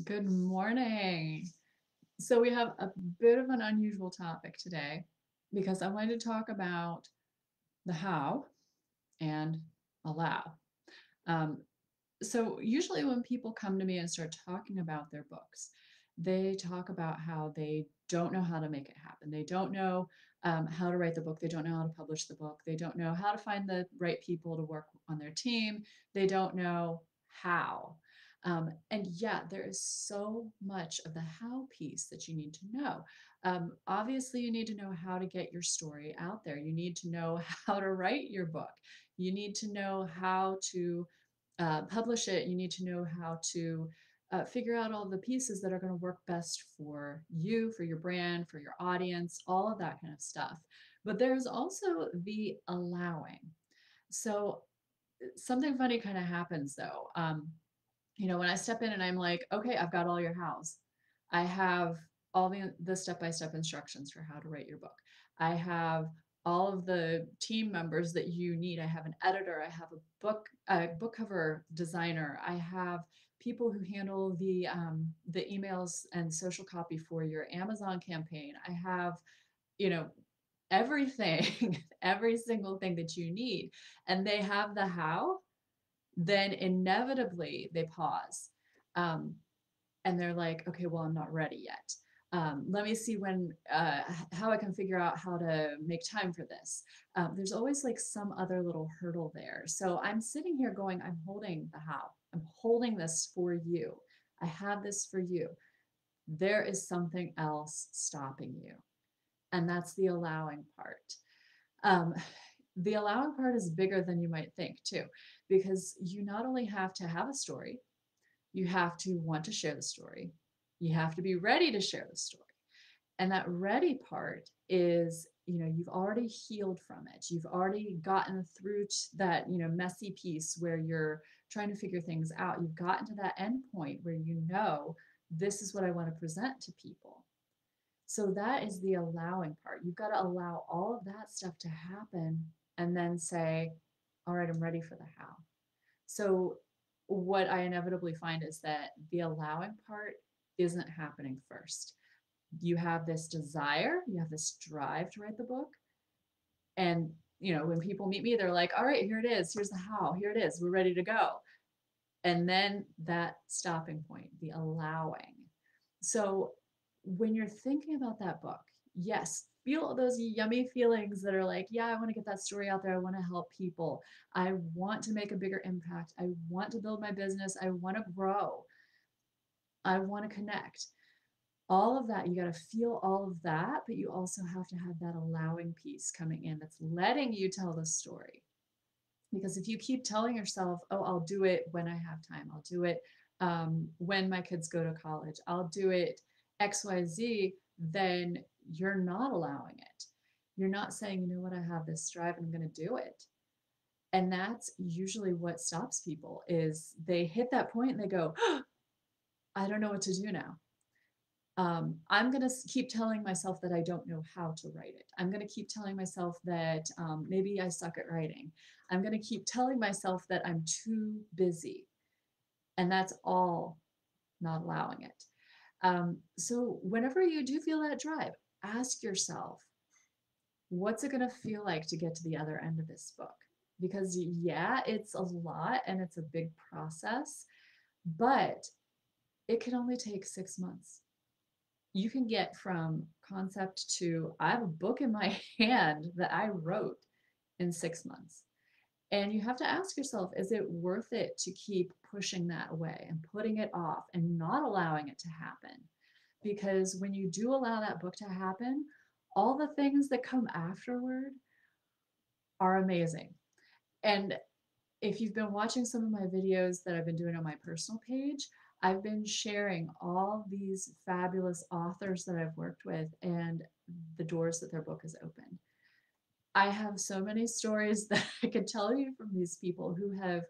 Good morning. So we have a bit of an unusual topic today because I wanted to talk about the how and allow. Um, so usually when people come to me and start talking about their books, they talk about how they don't know how to make it happen. They don't know how to write the book. They don't know how to publish the book. They don't know how to find the right people to work on their team. They don't know how. And yet, there is so much of the how piece that you need to know. Obviously, you need to know how to get your story out there. You need to know how to write your book. You need to know how to publish it. You need to know how to figure out all the pieces that are going to work best for you, for your brand, for your audience, all of that kind of stuff. But there's also the allowing. So something funny kind of happens though. When I step in and I'm like, okay, I've got all your hows. I have all the step-by-step instructions for how to write your book. I have all of the team members that you need. I have an editor. I have a book cover designer. I have people who handle the emails and social copy for your Amazon campaign. I have, you know, everything, every single thing that you need. And they have the how, then inevitably they pause. Um, and they're like, okay, well, I'm not ready yet. Let me see how I can figure out how to make time for this. There's always like some other little hurdle there. So I'm sitting here going, I'm holding the how. I'm holding this for you. I have this for you. There is something else stopping you. And that's the allowing part. Um, the allowing part is bigger than you might think, too, because you not only have to have a story, you have to want to share the story, you have to be ready to share the story. And that ready part is, you've already healed from it. You've already gotten through that, messy piece where you're trying to figure things out. You've gotten to that end point where this is what I want to present to people. So that is the allowing part. You've got to allow all of that stuff to happen and then say, all right, I'm ready for the how. So what I inevitably find is that the allowing part isn't happening first. You have this desire, you have this drive to write the book. And, when people meet me, they're like, all right, here it is. Here's the how. Here it is. We're ready to go. And then that stopping point, the allowing. So when you're thinking about that book, yes, feel those yummy feelings that are like, yeah, I want to get that story out there. I want to help people. I want to make a bigger impact. I want to build my business. I want to grow. I want to connect. All of that, you got to feel all of that, but you also have to have that allowing piece coming in that's letting you tell the story. Because if you keep telling yourself, oh, I'll do it when I have time, I'll do it when my kids go to college, I'll do it XYZ, then you're not allowing it. You're not saying, you know what, I have this drive and I'm going to do it. And that's usually what stops people is they hit that point and they go, oh, I don't know what to do now. I'm going to keep telling myself that I don't know how to write it. I'm going to keep telling myself that maybe I suck at writing. I'm going to keep telling myself that I'm too busy. And that's all not allowing it. So, whenever you do feel that drive, ask yourself, what's it going to feel like to get to the other end of this book? Because, yeah, it's a lot and it's a big process, but it can only take 6 months. You can get from concept to I have a book in my hand that I wrote in 6 months. And you have to ask yourself, is it worth it to keep pushing that away and putting it off and not allowing it to happen? Because when you do allow that book to happen, all the things that come afterward are amazing. And if you've been watching some of my videos that I've been doing on my personal page, I've been sharing all these fabulous authors that I've worked with and the doors that their book has opened. I have so many stories that I could tell you from these people who have